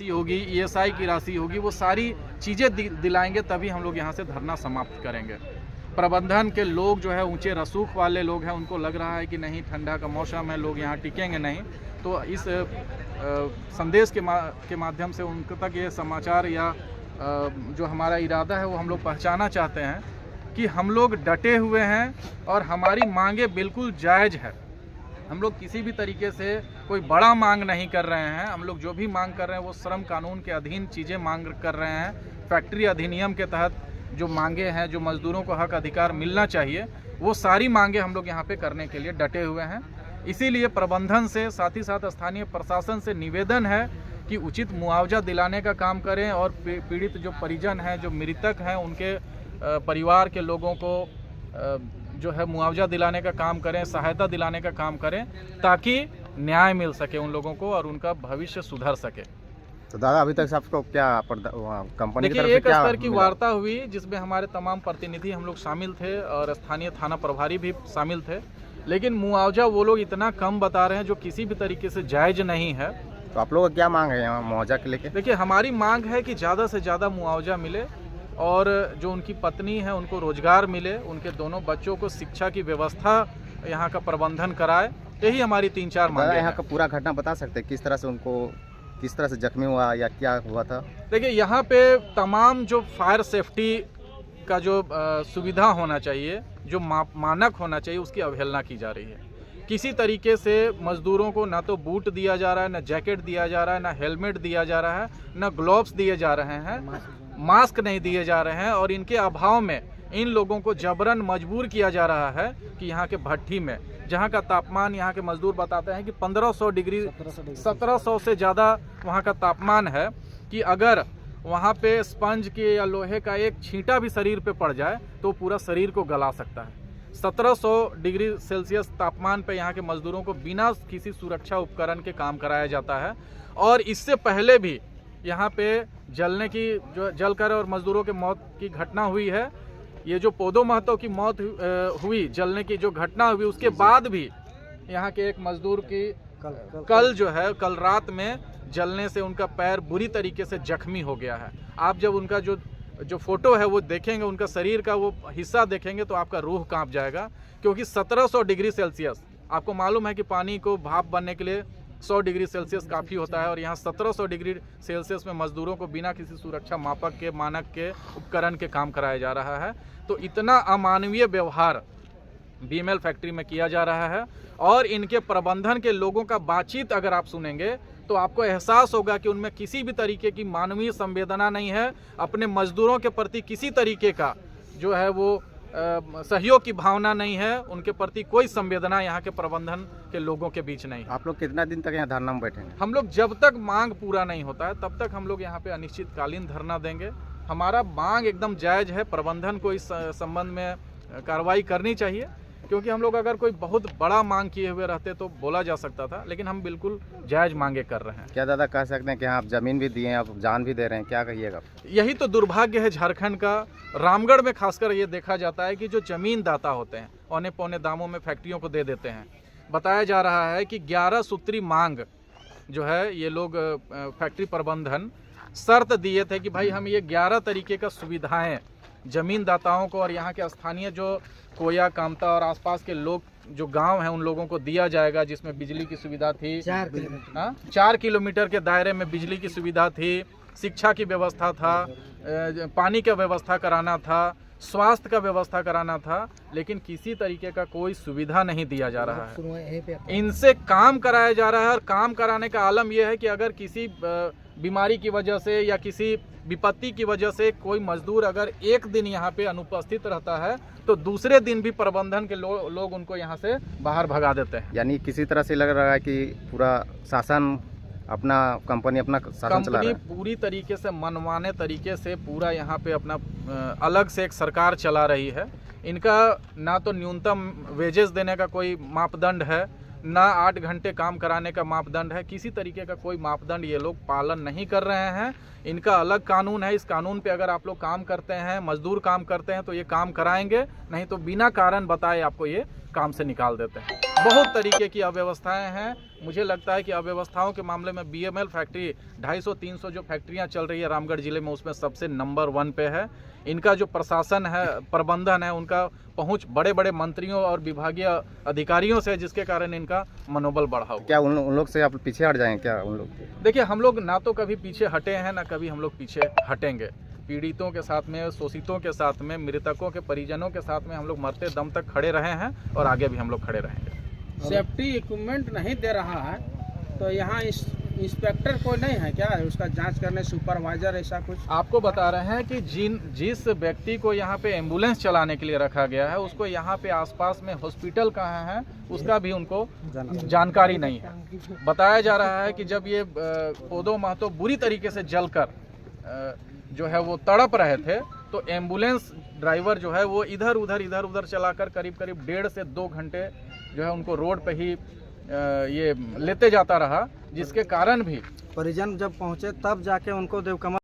होगी, ईएसआई की राशि होगी, वो सारी चीज़ें दिलाएंगे, तभी हम लोग यहाँ से धरना समाप्त करेंगे। प्रबंधन के लोग जो है ऊंचे रसूख वाले लोग हैं, उनको लग रहा है कि नहीं ठंडा का मौसम है, लोग यहाँ टिकेंगे नहीं, तो इस संदेश के माध्यम से उन तक ये समाचार या जो हमारा इरादा है वो हम लोग पहुँचाना चाहते हैं कि हम लोग डटे हुए हैं और हमारी मांगे बिल्कुल जायज़ है। हम लोग किसी भी तरीके से कोई बड़ा मांग नहीं कर रहे हैं। हम लोग जो भी मांग कर रहे हैं वो श्रम कानून के अधीन चीज़ें मांग कर रहे हैं। फैक्ट्री अधिनियम के तहत जो मांगे हैं, जो मजदूरों को हक अधिकार मिलना चाहिए, वो सारी मांगे हम लोग यहाँ पे करने के लिए डटे हुए हैं। इसीलिए प्रबंधन से, साथ ही साथ स्थानीय प्रशासन से निवेदन है कि उचित मुआवजा दिलाने का काम करें और पीड़ित जो परिजन हैं, जो मृतक हैं, उनके परिवार के लोगों को जो है मुआवजा दिलाने का काम करें, सहायता दिलाने का काम करें, ताकि न्याय मिल सके उन लोगों को और उनका भविष्य सुधर सके। तो दादा, अभी तक आपको क्या कंपनी की तरफ देखिए, से एक क्या स्तर की मिला? वार्ता हुई जिसमें हमारे तमाम प्रतिनिधि हम लोग शामिल थे और स्थानीय थाना प्रभारी भी शामिल थे, लेकिन मुआवजा वो लोग इतना कम बता रहे हैं जो किसी भी तरीके से जायज़ नहीं है। तो आप लोगों का क्या मांग है यहाँ मुआवजा के लेके? देखिए, हमारी मांग है कि ज़्यादा से ज़्यादा मुआवजा मिले और जो उनकी पत्नी है उनको रोजगार मिले, उनके दोनों बच्चों को शिक्षा की व्यवस्था यहाँ का प्रबंधन कराए। यही हमारी 3-4 मांगे हैं। यहाँ का पूरा घटना बता सकते हैं, किस तरह से उनको, किस तरह से जख्मी हुआ या क्या हुआ था? देखिए, यहाँ पे तमाम जो फायर सेफ्टी का जो सुविधा होना चाहिए, जो मानक होना चाहिए, उसकी अवहेलना की जा रही है। किसी तरीके से मजदूरों को ना तो बूट दिया जा रहा है, ना जैकेट दिया जा रहा है, ना हेलमेट दिया जा रहा है, ना ग्लोव्स दिए जा रहे हैं, मास्क नहीं दिए जा रहे हैं, और इनके अभाव में इन लोगों को जबरन मजबूर किया जा रहा है कि यहाँ के भट्ठी में, जहाँ का तापमान यहाँ के मजदूर बताते हैं कि 1500 डिग्री, 1700 से ज़्यादा वहाँ का तापमान है, कि अगर वहाँ पे स्पंज के या लोहे का एक छींटा भी शरीर पे पड़ जाए तो पूरा शरीर को गला सकता है। 1700 डिग्री सेल्सियस तापमान पे यहाँ के मजदूरों को बिना किसी सुरक्षा उपकरण के काम कराया जाता है। और इससे पहले भी यहाँ पे जलने की, जो जलकर और मजदूरों के मौत की घटना हुई है, ये जो पोदो महतो की मौत हुई, जलने की जो घटना हुई, उसके बाद भी यहाँ के एक मजदूर की कल रात में जलने से उनका पैर बुरी तरीके से जख्मी हो गया है। आप जब उनका जो फोटो है वो देखेंगे, उनका शरीर का वो हिस्सा देखेंगे तो आपका रूह कांप जाएगा, क्योंकि 1700 डिग्री सेल्सियस, आपको मालूम है कि पानी को भाप बनने के लिए 100 डिग्री सेल्सियस काफ़ी होता है, और यहाँ 1700 डिग्री सेल्सियस में मजदूरों को बिना किसी सुरक्षा मापक के, मानक के, उपकरण के काम कराया जा रहा है। तो इतना अमानवीय व्यवहार बीएमएल फैक्ट्री में किया जा रहा है। और इनके प्रबंधन के लोगों का बातचीत अगर आप सुनेंगे तो आपको एहसास होगा कि उनमें किसी भी तरीके की मानवीय संवेदना नहीं है। अपने मजदूरों के प्रति किसी तरीके का जो है वो सहयोग की भावना नहीं है, उनके प्रति कोई संवेदना यहाँ के प्रबंधन के लोगों के बीच नहीं। आप लोग कितना दिन तक यहाँ धरना में बैठेंगे? हम लोग जब तक मांग पूरा नहीं होता है तब तक हम लोग यहाँ पे अनिश्चितकालीन धरना देंगे। हमारा मांग एकदम जायज़ है, प्रबंधन को इस संबंध में कार्रवाई करनी चाहिए, क्योंकि हम लोग अगर कोई बहुत बड़ा मांग किए हुए रहते तो बोला जा सकता था, लेकिन हम बिल्कुल जायज़ मांगे कर रहे हैं। क्या दादा कह सकते हैं कि आप जमीन भी दिए हैं, आप जान भी दे रहे हैं, क्या कहिएगा? यही तो दुर्भाग्य है झारखंड का। रामगढ़ में खासकर ये देखा जाता है कि जो जमीन दाता होते हैं औने पौने दामों में फैक्ट्रियों को दे देते हैं। बताया जा रहा है कि 11 सूत्री मांग जो है, ये लोग फैक्ट्री प्रबंधन शर्त दिए थे कि भाई हम ये 11 तरीके का सुविधाएं जमीन दाताओं को और यहाँ के स्थानीय जो कोया, कामता और आसपास के लोग जो गांव हैं उन लोगों को दिया जाएगा, जिसमें बिजली की सुविधा थी, 4 किलोमीटर के दायरे में बिजली की सुविधा थी, शिक्षा की व्यवस्था था, पानी का व्यवस्था कराना था, स्वास्थ्य का व्यवस्था कराना था, लेकिन किसी तरीके का कोई सुविधा नहीं दिया जा रहा है। इनसे काम कराया जा रहा है, और काम कराने का आलम यह है कि अगर किसी बीमारी की वजह से या किसी विपत्ति की वजह से कोई मजदूर अगर एक दिन यहाँ पे अनुपस्थित रहता है तो दूसरे दिन भी प्रबंधन के लोग उनको यहाँ से बाहर भगा देते हैं। यानी किसी तरह से लग रहा है कि पूरा शासन अपना कंपनी शासन चला रहा है। पूरी तरीके से मनमाने तरीके से पूरा यहाँ पे अपना अलग से एक सरकार चला रही है। इनका ना तो न्यूनतम वेजेस देने का कोई मापदंड है, ना 8 घंटे काम कराने का मापदंड है। किसी तरीके का कोई मापदंड ये लोग पालन नहीं कर रहे हैं। इनका अलग कानून है, इस कानून पे अगर आप लोग काम करते हैं, मजदूर काम करते हैं तो ये काम कराएंगे, नहीं तो बिना कारण बताए आपको ये काम से निकाल देते हैं। बहुत तरीके की अव्यवस्थाएं हैं। मुझे लगता है कि अव्यवस्थाओं के मामले में बीएमएल फैक्ट्री 250-300 जो फैक्ट्रियां चल रही है रामगढ़ जिले में, उसमें सबसे नंबर 1 पे है। इनका जो प्रशासन है, प्रबंधन है, उनका पहुंच बड़े बड़े मंत्रियों और विभागीय अधिकारियों से, जिसके कारण इनका मनोबल बढ़ा हुआ। क्या उन लोग से आप पीछे हट जाएंगे क्या उन लोग? देखिए, हम लोग ना तो कभी पीछे हटे हैं, ना कभी हम लोग पीछे हटेंगे। पीड़ितों के साथ में, शोषितों के साथ में, मृतकों के परिजनों के साथ में हम लोग मरते दम तक खड़े रहे हैं और आगे भी हम लोग खड़े रहेंगे। सेफ्टी इक्विपमेंट नहीं दे रहा है तो यहाँ इंस्पेक्टर कोई नहीं है क्या उसका जांच करने, सुपरवाइजर ऐसा कुछ? आपको बता रहे हैं कि जिस व्यक्ति को यहाँ पे एम्बुलेंस चलाने के लिए रखा गया है, उसको यहाँ पे आसपास में हॉस्पिटल कहाँ है उसका भी उनको जानकारी नहीं है। बताया जा रहा है कि जब ये पोदो महतो बुरी तरीके से जलकर जो है वो तड़प रहे थे, तो एम्बुलेंस ड्राइवर जो है वो इधर उधर चलाकर करीब 1.5 से 2 घंटे जो है उनको रोड पे ही ये लेते जाता रहा, जिसके कारण भी परिजन जब पहुंचे तब जाके उनको देवकमल